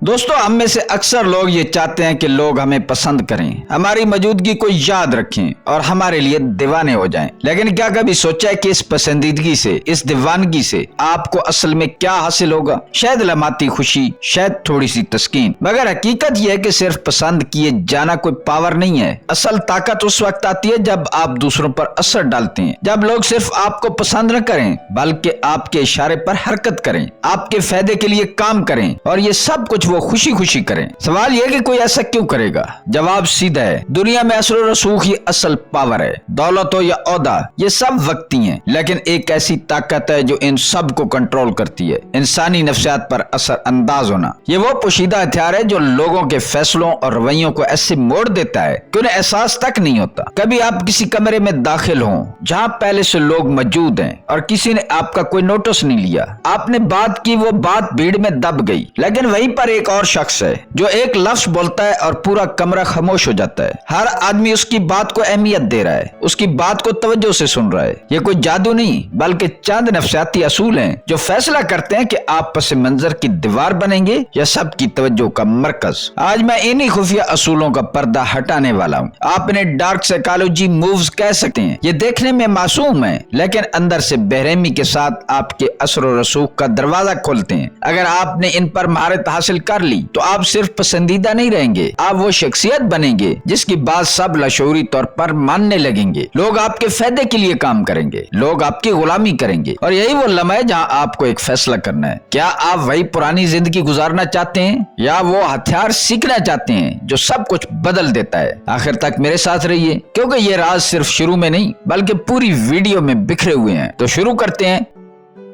दोस्तों, हम में से अक्सर लोग ये चाहते हैं कि लोग हमें पसंद करें, हमारी मौजूदगी को याद रखें और हमारे लिए दीवाने हो जाएं। लेकिन क्या कभी सोचा है कि इस पसंदीदगी से, इस दीवानगी से आपको असल में क्या हासिल होगा? शायद लम्हाती खुशी, शायद थोड़ी सी तस्कीन, मगर हकीकत यह है कि सिर्फ पसंद किए जाना कोई पावर नहीं है। असल ताकत उस वक्त आती है जब आप दूसरों पर असर डालते हैं, जब लोग सिर्फ आपको पसंद न करें बल्कि आपके इशारे पर हरकत करें, आपके फायदे के लिए काम करें और ये सब कुछ वो खुशी खुशी करें। सवाल यह कि कोई ऐसा क्यों करेगा? जवाब सीधा है, दुनिया में असर और रसूख ही असल पावर है। दौलत हो या ओहदा, ये सब वक्ती हैं, लेकिन एक ऐसी ताकत है जो इन सब को कंट्रोल करती है, इंसानी नफ्सियात पर असर अंदाज होना। ये वो पोशीदा हथियार है जो लोगों के फैसलों और रवैयों को ऐसे मोड़ देता है कि उन्हें एहसास तक नहीं होता। कभी आप किसी कमरे में दाखिल हों जहाँ पहले से लोग मौजूद हैं और किसी ने आपका कोई नोटिस नहीं लिया, आपने बात की, वो बात भीड़ में दब गई, लेकिन वहीं पर एक और शख्स है जो एक लफ्ज बोलता है और पूरा कमरा खामोश हो जाता है। हर आदमी उसकी बात को अहमियत दे रहा है, उसकी बात को तवज्जो से सुन रहा है। ये कोई जादू नहीं बल्कि चंद नफ्सियाती असूल हैं जो फैसला करते हैं कि आप पस मंजर की दीवार बनेंगे या सबकी तवज्जो का मरकज। आज मैं इन्हीं खुफिया असूलों का पर्दा हटाने वाला हूँ। आप इन्हें डार्क साइकोलॉजी मूव्स कह सकते हैं। ये देखने में मासूम है लेकिन अंदर से बेरहमी के साथ आपके असर और रसूख का दरवाजा खोलते हैं। अगर आपने इन पर महारत हासिल कर ली तो आप सिर्फ पसंदीदा नहीं रहेंगे, आप वो शख्सियत बनेंगे जिसकी बात सब लशूरी तौर पर मानने लगेंगे। लोग आपके फायदे के लिए काम करेंगे, लोग आपकी गुलामी करेंगे और यही वो लम्हा है जहाँ आपको एक फैसला करना है। क्या आप वही पुरानी जिंदगी गुजारना चाहते हैं या वो हथियार सीखना चाहते हैं जो सब कुछ बदल देता है? आखिर तक मेरे साथ रहिए क्योंकि ये राज सिर्फ शुरू में नहीं बल्कि पूरी वीडियो में बिखरे हुए हैं। तो शुरू करते हैं।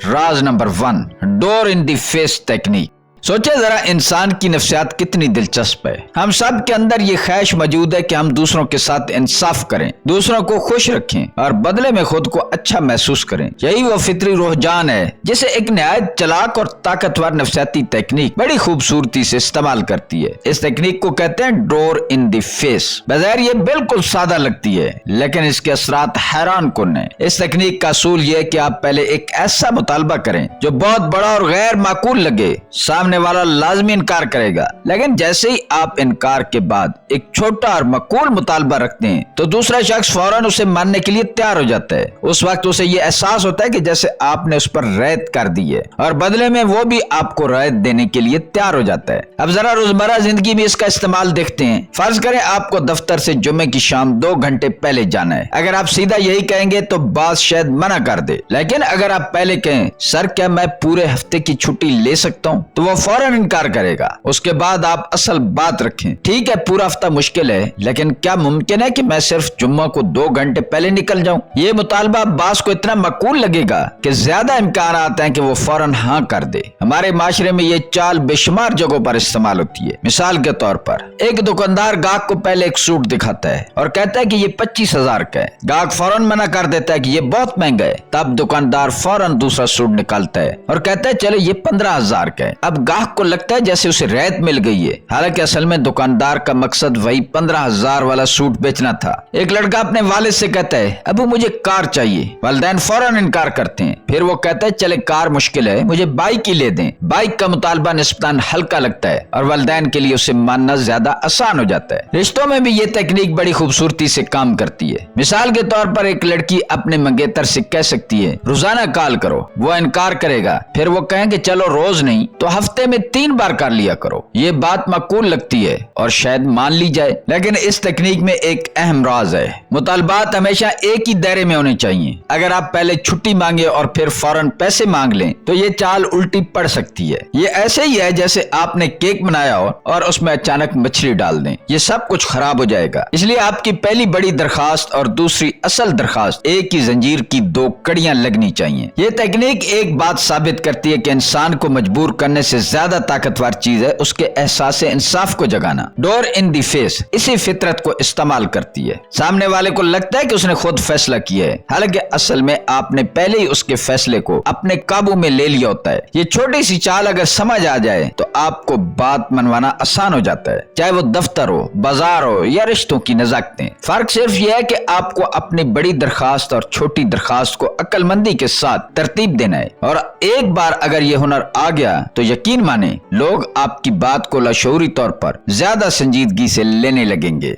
राज number 1, door in the face technique. सोचे जरा इंसान की नफ्सियात कितनी दिलचस्प है। हम सब के अंदर ये ख्वाहिश मौजूद है कि हम दूसरों के साथ इंसाफ करें, दूसरों को खुश रखें और बदले में खुद को अच्छा महसूस करें। यही वो फितरी रुझान है जिसे एक निहायत चालाक और ताकतवर नफ्सियाती टेक्निक बड़ी खूबसूरती से इस्तेमाल करती है। इस टेक्निक को कहते हैं डोर इन द फेस। बज़ाहिर ये बिल्कुल सादा लगती है लेकिन इसके असरात हैरान कुन है। इस टेक्निक का असूल ये है कि आप पहले एक ऐसा मुतालबा करें जो बहुत बड़ा और गैर माकूल लगे। सामने वाला लाजमी इनकार करेगा, लेकिन जैसे ही आप इनकार के बाद एक छोटा और मकबूल मुतालबा रखते हैं तो दूसरा शख्स फौरन उसे मानने के लिए तैयार हो जाता है। उस वक्त उसे ये एहसास होता है कि जैसे आपने उस पर रैयत कर दी है और बदले में वो भी आपको रैयत देने के लिए तैयार हो जाता है। अब जरा रोजमर्रा जिंदगी में इसका इस्तेमाल देखते हैं। फर्ज करें आपको दफ्तर से जुम्मे की शाम 2 घंटे पहले जाना है। अगर आप सीधा यही कहेंगे तो बात शायद मना कर दे, लेकिन अगर आप पहले कहें सर क्या मैं पूरे हफ्ते की छुट्टी ले सकता हूँ, तो वो फौरन इनकार करेगा। उसके बाद आप असल बात रखें, ठीक है पूरा हफ्ता मुश्किल है लेकिन क्या मुमकिन है कि मैं सिर्फ जुम्मा को 2 घंटे पहले निकल जाऊं? ये मुतालबा बास को इतना मकबूल लगेगा कि ज्यादा इम्कान आते हैं कि वो फौरन हाँ कर दे। हमारे माशरे में ये चाल बेशुमार जगहों पर इस्तेमाल होती है। मिसाल के तौर पर एक दुकानदार गाहक को पहले एक सूट दिखाता है और कहता है कि ये 25,000 का है। गाहक फौरन मना कर देता है कि ये बहुत महंगा है। तब दुकानदार फौरन दूसरा सूट निकालता है और कहता है चलो ये 15,000 का है। अब गाहक को लगता है जैसे उसे रैयत मिल गई है, हालांकि असल में दुकानदार का मकसद वही 15,000 वाला सूट बेचना था। एक लड़का अपने वालिद से कहता है अबू मुझे कार चाहिए। वालिदैन फौरन इनकार करते हैं। फिर वो कहता है चले कार मुश्किल है, मुझे बाइक ही ले दें। बाइक का मुतालबा निस्बतन हल्का लगता है और वालिदैन के लिए उसे मानना ज्यादा आसान हो जाता है। रिश्तों में भी ये तकनीक बड़ी खूबसूरती से काम करती है। मिसाल के तौर पर एक लड़की अपने मंगेतर से कह सकती है रोजाना कॉल करो, वो इनकार करेगा। फिर वो कहेंगे चलो रोज नहीं तो हफ्ते में 3 बार कर लिया करो। ये बात माकूल लगती है और शायद मान ली जाए, लेकिन इस तकनीक में एक अहम राज है। मुतालबात हमेशा एक ही दायरे में होने चाहिए। अगर आप पहले छुट्टी मांगे और फिर फौरन पैसे मांग लें तो ये चाल उल्टी पड़ सकती है। ये ऐसे ही है जैसे आपने केक बनाया हो और उसमें अचानक मछली डाल दें, ये सब कुछ खराब हो जाएगा। इसलिए आपकी पहली बड़ी दरखास्त और दूसरी असल दरखास्त एक ही जंजीर की 2 कड़ियां लगनी चाहिए। ये तकनीक एक बात साबित करती है कि इंसान को मजबूर करने से ज्यादा ताकतवर चीज है उसके एहसास इंसाफ को जगाना। डोर इन दी फेस इसी फितरत को इस्तेमाल करती है। सामने वाले को लगता है कि उसने खुद फैसला किया है, हालांकि असल में आपने पहले ही उसके फैसले को अपने काबू में ले लिया होता है। ये छोटी सी चाल अगर समझ आ जाए तो आपको बात मनवाना आसान हो जाता है, चाहे वो दफ्तर हो, बाजार हो या रिश्तों की नजाकतें। फर्क सिर्फ यह है कि आपको अपनी बड़ी दरखास्त और छोटी दरखास्त को अक्लमंदी के साथ तरतीब देना है और एक बार अगर ये हुनर आ गया तो यकीन यकीन माने लोग आपकी बात को लाशऊरी तौर पर ज्यादा संजीदगी से लेने लगेंगे।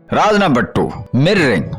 राज नंबर 2, मिररिंग।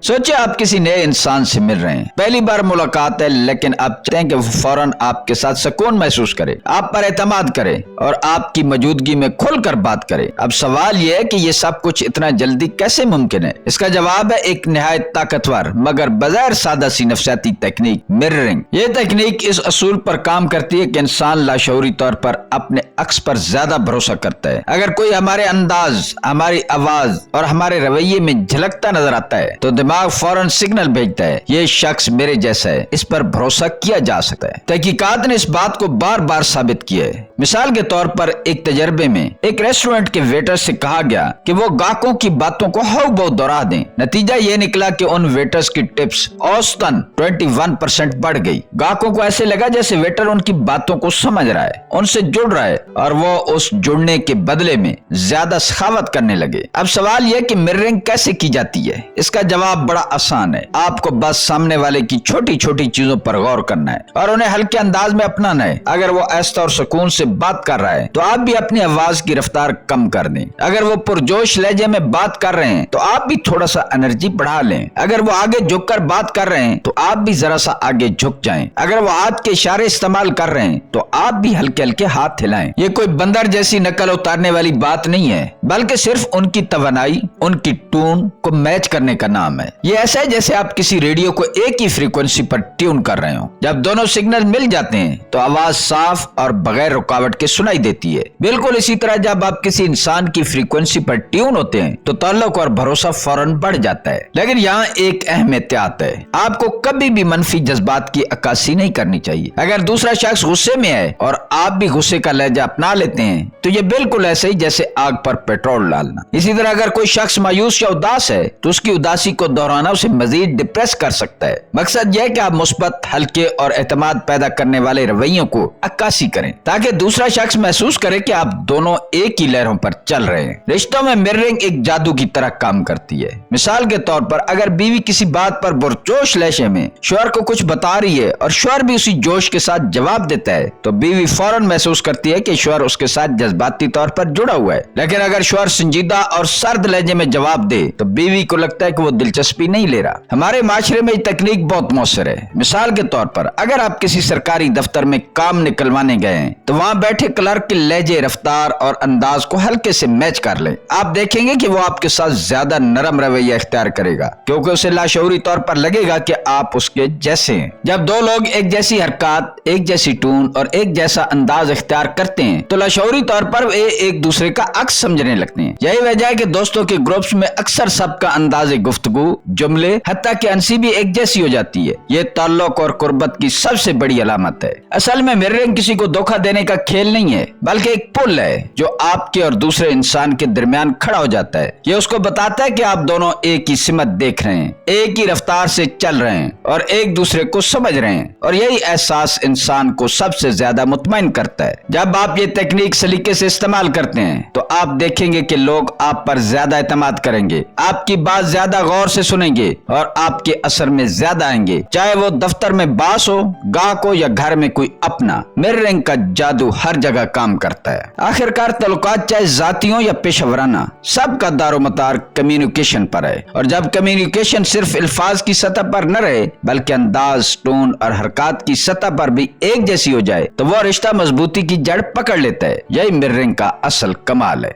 सोचिए आप किसी नए इंसान से मिल रहे हैं, पहली बार मुलाकात है, लेकिन आप चाहते हैं कि वो फौरन आपके साथ सुकून महसूस करे, आप पर एतमाद करे और आपकी मौजूदगी में खुलकर बात करे। अब सवाल यह है कि ये सब कुछ इतना जल्दी कैसे मुमकिन है? इसका जवाब है एक निहायत ताकतवर मगर बगैर सादा सी नफसियाती तकनीक, मिररिंग। ये तकनीक इस असूल पर काम करती है कि इंसान लाशऊरी तौर पर अपने अक्स पर ज्यादा भरोसा करता है। अगर कोई हमारे अंदाज, हमारी आवाज और हमारे रवैये में झलकता नजर आता है तो दिमाग फौरन सिग्नल भेजता है, ये शख्स मेरे जैसा है, इस पर भरोसा किया जा सकता है। तहकीकात ने इस बात को बार बार साबित किया है। मिसाल के तौर पर एक तजर्बे में एक रेस्टोरेंट के वेटर से कहा गया कि वो ग्राहकों की बातों को हौ बहु दोहरा दें। नतीजा ये निकला कि उन वेटर्स की टिप्स औसतन 21% बढ़ गई। ग्राहकों को ऐसे लगा जैसे वेटर उनकी बातों को समझ रहा है, उनसे जुड़ रहा है और वो उस जुड़ने के बदले में ज्यादा सखावत करने लगे। अब सवाल यह कि मिररिंग कैसे की जाती है? इसका जवाब बड़ा आसान है। आपको बस सामने वाले की छोटी छोटी चीजों पर गौर करना है और उन्हें हल्के अंदाज में अपनाना है। अगर वो आहिस्ता और सुकून से बात कर रहा है तो आप भी अपनी आवाज की रफ्तार कम कर दें। अगर वो पुरजोश लहजे में बात कर रहे हैं तो आप भी थोड़ा सा एनर्जी बढ़ा लें। अगर वो आगे झुककर बात कर रहे हैं तो आप भी जरा सा आगे झुक जाएं। अगर वो हाथ के इशारे इस्तेमाल कर रहे हैं तो आप भी हल्के हल्के हाथ हिलाएं। ये कोई बंदर जैसी नकल उतारने वाली बात नहीं है, बल्कि सिर्फ उनकी तवानाई, उनकी टून को मैच करने का नाम है। ये ऐसा है जैसे आप किसी रेडियो को एक ही फ्रीक्वेंसी पर ट्यून कर रहे हो। जब दोनों सिग्नल मिल जाते हैं तो आवाज साफ और बगैर रुकावट के सुनाई देती है। बिल्कुल इसी तरह जब आप किसी इंसान की फ्रीक्वेंसी पर ट्यून होते हैं तो ताल्लुक और भरोसा फौरन बढ़ जाता है। लेकिन यहाँ एक अहम एहतियात है, आपको कभी भी मनफी जज्बात की अक्कासी नहीं करनी चाहिए। अगर दूसरा शख्स गुस्से में है और आप भी गुस्से का लहजा अपना लेते हैं तो ये बिल्कुल ऐसे ही जैसे आग पर पेट्रोल डालना। इसी तरह अगर कोई शख्स मायूस या उदास है तो उसकी उदासी को दोहराना उसे मजीद डिप्रेस कर सकता है। मकसद यह है कि आप मुस्बत, हल्के और एतमाद पैदा करने वाले रवैयों को अक्कासी करें ताकि दूसरा शख्स महसूस करे कि आप दोनों एक ही लहरों पर चल रहे हैं। रिश्तों में मिररिंग एक जादू की तरह काम करती है। मिसाल के तौर पर अगर बीवी किसी बात पर पुरजोश लहजे में शौहर को कुछ बता रही है और शौहर भी उसी जोश के साथ जवाब देता है तो बीवी फौरन महसूस करती है कि शौहर उसके साथ जज्बाती तौर पर जुड़ा हुआ है। लेकिन अगर शौहर संजीदा और सर्द लहजे में जवाब दे तो बीवी को लगता है कि वो दिलचस्पी नहीं ले रहा। हमारे माशरे में तकनीक बहुत मौसर है। मिसाल के तौर पर अगर आप किसी सरकारी दफ्तर में काम निकलवाने गए हैं तो वहाँ बैठे क्लर्क के लहजे, रफ्तार और अंदाज को हल्के से मैच कर लें। आप देखेंगे कि वो आपके साथ ज्यादा नरम रवैया इख्तियार करेगा क्योंकि उसे लाशऊरी तौर पर लगेगा कि आप उसके जैसे हैं। जब दो लोग एक जैसी हरकत, एक जैसी टून और एक जैसा अंदाज इख्तियार करते हैं तो लाशऊरी तौर पर वे एक दूसरे का अक्स समझने लगते हैं। यही वजह है कि दोस्तों के ग्रुप्स में अक्सर सबका अंदाज गुफ्तगू, जुमले, हत्ता कि अंसी भी एक जैसी हो जाती है। ये ताल्लुक और कुर्बत की सबसे बड़ी अलामत है। असल में मिररिंग किसी को धोखा देने का खेल नहीं है बल्कि एक पुल है जो आपके और दूसरे इंसान के दरमियान खड़ा हो जाता है। ये उसको बताता है कि आप दोनों एक ही सिमत देख रहे हैं, एक ही रफ्तार से चल रहे हैं और एक दूसरे को समझ रहे हैं। और यही एहसास इंसान को सबसे ज्यादा मुतमईन करता है। जब आप ये तकनीक सलीके से इस्तेमाल करते हैं तो आप देखेंगे कि लोग आप पर ज्यादा एतमाद करेंगे, आपकी बात ज्यादा गौर से सुनेंगे और आपके असर में ज्यादा आएंगे, चाहे वो दफ्तर में बास हो, गाहक हो या घर में कोई अपना। मिररिंग का जादू हर जगह काम करता है। आखिरकार तल्लुकात चाहे जातियों या पेशेवराना, सबका दारोमदार कम्युनिकेशन पर है। और जब कम्युनिकेशन सिर्फ अल्फाज की सतह पर न रहे बल्कि अंदाज, टोन और हरकत की सतह पर भी एक जैसी हो जाए तो वह रिश्ता मजबूती की जड़ पकड़ लेता है। यही मिररिंग का असल कमाल है।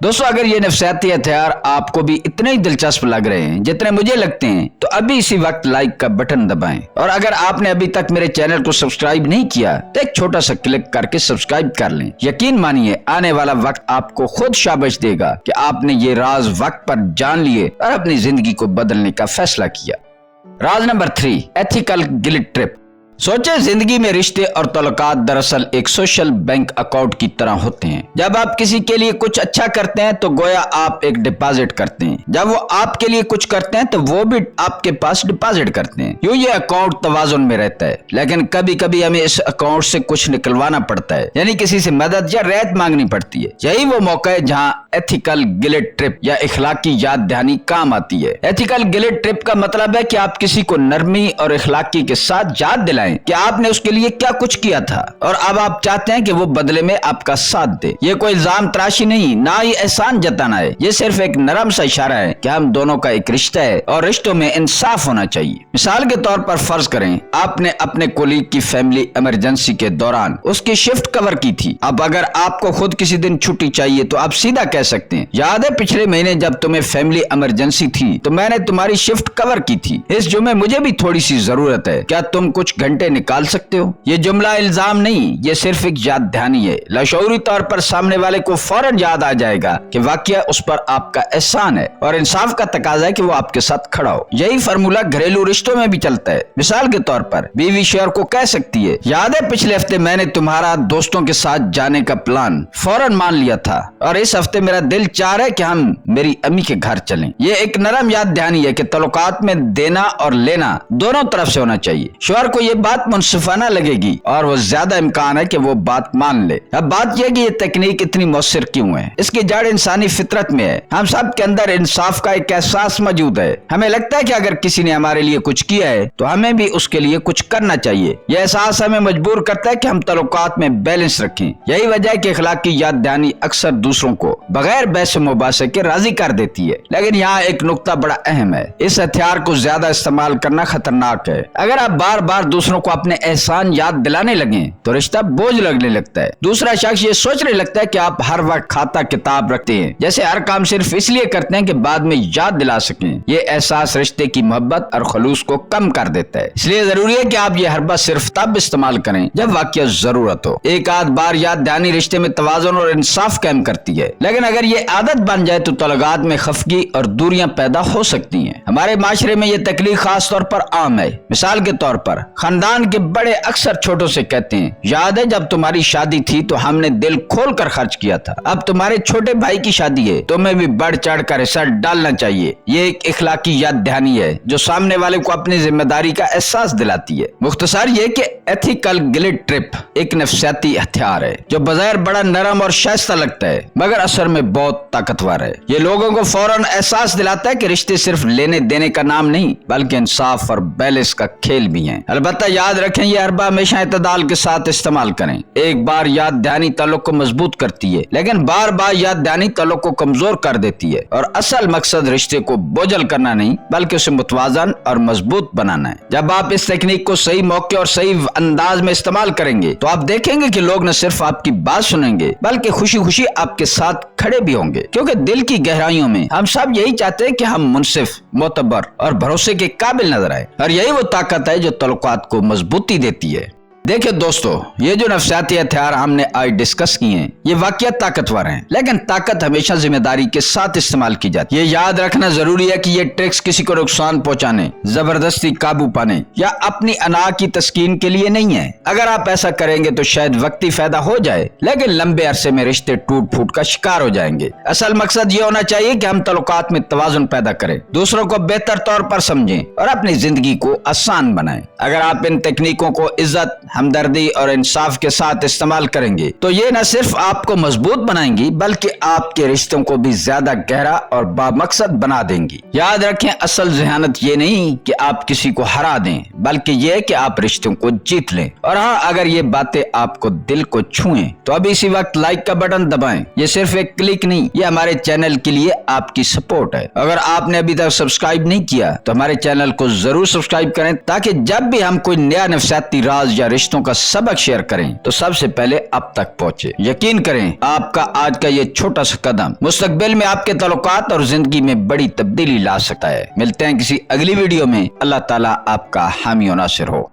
दोस्तों, अगर ये नफसियाती हथियार आपको भी इतने ही दिलचस्प लग रहे हैं जितने मुझे लगते हैं तो अभी इसी वक्त लाइक का बटन दबाएं। और अगर आपने अभी तक मेरे चैनल को सब्सक्राइब नहीं किया तो एक छोटा सा क्लिक करके सब्सक्राइब कर लें। यकीन मानिए आने वाला वक्त आपको खुद शाबाश देगा कि आपने ये राज वक्त पर जान लिए और अपनी जिंदगी को बदलने का फैसला किया। राज नंबर 3, एथिकल गिल्ट ट्रिप। सोचे जिंदगी में रिश्ते और तल्लुकात दरअसल एक सोशल बैंक अकाउंट की तरह होते हैं। जब आप किसी के लिए कुछ अच्छा करते हैं तो गोया आप एक डिपॉजिट करते हैं, जब वो आपके लिए कुछ करते हैं तो वो भी आपके पास डिपॉजिट करते हैं। यूं ये अकाउंट तवाजुन में रहता है। लेकिन कभी कभी हमें इस अकाउंट से कुछ निकलवाना पड़ता है, यानी किसी से मदद या रियायत मांगनी पड़ती है। यही वो मौका है जहाँ एथिकल गिल्ट ट्रिप या इखलाकी याद दहानी काम आती है। एथिकल गिल्ट ट्रिप का मतलब है कि आप किसी को नरमी और इखलाकी के साथ याद दिलाएं बताएं कि आपने उसके लिए क्या कुछ किया था और अब आप चाहते हैं कि वो बदले में आपका साथ दे। ये कोई इल्जाम तराशी नहीं, ना ही एहसान जताना है। ये सिर्फ एक नरम सा इशारा है कि हम दोनों का एक रिश्ता है और रिश्तों में इंसाफ होना चाहिए। मिसाल के तौर पर फर्ज करें आपने अपने कोलीग की फैमिली इमरजेंसी के दौरान उसकी शिफ्ट कवर की थी। अब अगर आपको खुद किसी दिन छुट्टी चाहिए तो आप सीधा कह सकते हैं, याद है पिछले महीने जब तुम्हें फैमिली इमरजेंसी थी तो मैंने तुम्हारी शिफ्ट कवर की थी। इस जुम्मे मुझे भी थोड़ी सी जरूरत है, क्या तुम कुछ घंटे निकाल सकते हो? ये जुमला इल्जाम नहीं, ये सिर्फ एक याद दहानी है। लाशऊरी तौर पर सामने वाले को फौरन याद आ जाएगा कि वाकया उस पर आपका एहसान है और इंसाफ का तकाजा है कि वो आपके साथ खड़ा हो। यही फार्मूला घरेलू रिश्तों में भी चलता है। मिसाल के तौर पर बीवी शौहर को कह सकती है, याद है पिछले हफ्ते मैंने तुम्हारा दोस्तों के साथ जाने का प्लान फौरन मान लिया था और इस हफ्ते मेरा दिल चाह रहा है कि हम मेरी अम्मी के घर चलें। ये एक नरम याद दहानी है कि तल्लुकात में देना और लेना दोनों तरफ से होना चाहिए। शौहर को ये बात मुनसिफाना लगेगी और वो ज्यादा इम्कान है कि वो बात मान ले। अब बात यह कि ये तकनीक इतनी मौसर क्यों है? इसकी जड़ इंसानी फितरत में है। हम सब के अंदर इंसाफ का एक एहसास मौजूद है। हमें लगता है कि अगर किसी ने हमारे लिए कुछ किया है तो हमें भी उसके लिए कुछ करना चाहिए। यह एहसास हमें मजबूर करता है कि हम तल्लुकात में बैलेंस रखें। यही वजह है कि अखलाकी याद दहानी अक्सर दूसरों को बगैर बहस मुबासे के राजी कर देती है। लेकिन यहाँ एक नुक्ता बड़ा अहम है, इस हथियार को ज्यादा इस्तेमाल करना खतरनाक है। अगर आप बार बार दूसरों को अपने एहसान याद दिलाने लगे तो रिश्ता बोझ लगने लगता है। दूसरा शख्स ये सोचने लगता है कि आप हर वक्त खाता किताब रखते हैं, जैसे हर काम सिर्फ इसलिए करते हैं कि बाद में याद दिला सकें। ये एहसास रिश्ते की मोहब्बत और खलूस को कम कर देता है। इसलिए जरूरी है कि आप ये हरबा सिर्फ तब इस्तेमाल करें जब वाकई जरूरत हो। एक आध बार याद दहानी रिश्ते में तवाज़ुन और इंसाफ कायम करती है, लेकिन अगर ये आदत बन जाए तो तलगात में खफगी और दूरियां पैदा हो सकती हैं। हमारे माशरे में ये तकलीफ खास तौर पर आम है। मिसाल के तौर पर खानदान के बड़े अक्सर छोटों से कहते हैं, याद है जब तुम्हारी शादी थी तो हमने दिल खोल कर खर्च किया था। अब तुम्हारे छोटे भाई की शादी है, तुम्हें भी बढ़ चढ़ कर हिस्सा डालना चाहिए। ये एक इखलाकी याद दहानी है जो सामने वाले को अपनी जिम्मेदारी का एहसास दिलाती है। मुख्तसर ये कि एथिकल गिल्ट ट्रिप एक नफ्सियाती हथियार है जो बज़ाहिर बड़ा नरम और शाइस्ता लगता है मगर असर में बहुत ताकतवर है। ये लोगों को फौरन एहसास दिलाता है कि रिश्ते सिर्फ लेने देने का नाम नहीं बल्कि इंसाफ और बैलेंस का खेल भी है। अलबत्ता याद रखें, ये अरबा हमेशा इत्तदाल के साथ इस्तेमाल करें। एक बार याद दहानी ताल्लुक को मजबूत करती है, लेकिन बार बार याद दहानी ताल्लुक को कमजोर कर देती है और असल मकसद रिश्ते को बोझल करना नहीं बल्कि उसे मुतवाज़न और मजबूत बनाना है। जब आप इस तकनीक को सही मौके और सही अंदाज में इस्तेमाल करेंगे तो आप देखेंगे कि लोग न सिर्फ आपकी बात सुनेंगे बल्कि खुशी खुशी आपके साथ खड़े भी होंगे, क्योंकि दिल की गहराइयों में हम सब यही चाहते हैं कि हम मुनसिफ, मोतबर और भरोसे के काबिल नजर आए और यही वो ताकत है जो तल्लुकात को मजबूती देती है। देखिए दोस्तों, ये जो नफ्सियाती हथियार हमने आज डिस्कस किए हैं ये वाकई ताकतवर हैं, लेकिन ताकत हमेशा जिम्मेदारी के साथ इस्तेमाल की जाती है। ये याद रखना जरूरी है कि ये ट्रिक्स किसी को नुकसान पहुंचाने, जबरदस्ती काबू पाने या अपनी अना की तस्कीन के लिए नहीं है। अगर आप ऐसा करेंगे तो शायद वक्ती फायदा हो जाए, लेकिन लंबे अरसे में रिश्ते टूट फूट का शिकार हो जाएंगे। असल मकसद ये होना चाहिए कि हम तल्लुकात में तवाज़ुन पैदा करें, दूसरों को बेहतर तौर पर समझें और अपनी जिंदगी को आसान बनाएं। अगर आप इन तकनीकों को इज्जत, हमदर्दी और इंसाफ के साथ इस्तेमाल करेंगे तो ये न सिर्फ आपको मजबूत बनाएंगी बल्कि आपके रिश्तों को भी ज्यादा गहरा और बामकसद बना देंगी। याद रखें, असल ज़हानत ये नहीं कि आप किसी को हरा दें बल्कि ये कि आप रिश्तों को जीत लें। और हाँ, अगर ये बातें आपको दिल को छुएं तो अभी इसी वक्त लाइक का बटन दबाएं। ये सिर्फ एक क्लिक नहीं, ये हमारे चैनल के लिए आपकी सपोर्ट है। अगर आपने अभी तक सब्सक्राइब नहीं किया तो हमारे चैनल को जरूर सब्सक्राइब करें ताकि जब भी हम कोई नया नफ्सियाती राज या रिश्तों का सबक शेयर करें तो सबसे पहले आप तक पहुंचे। यकीन करें, आपका आज का ये छोटा सा कदम मुस्तकबिल में आपके ताल्लुकात और जिंदगी में बड़ी तब्दीली ला सकता है। मिलते हैं किसी अगली वीडियो में। अल्लाह ताला आपका हामी और नासिर हो।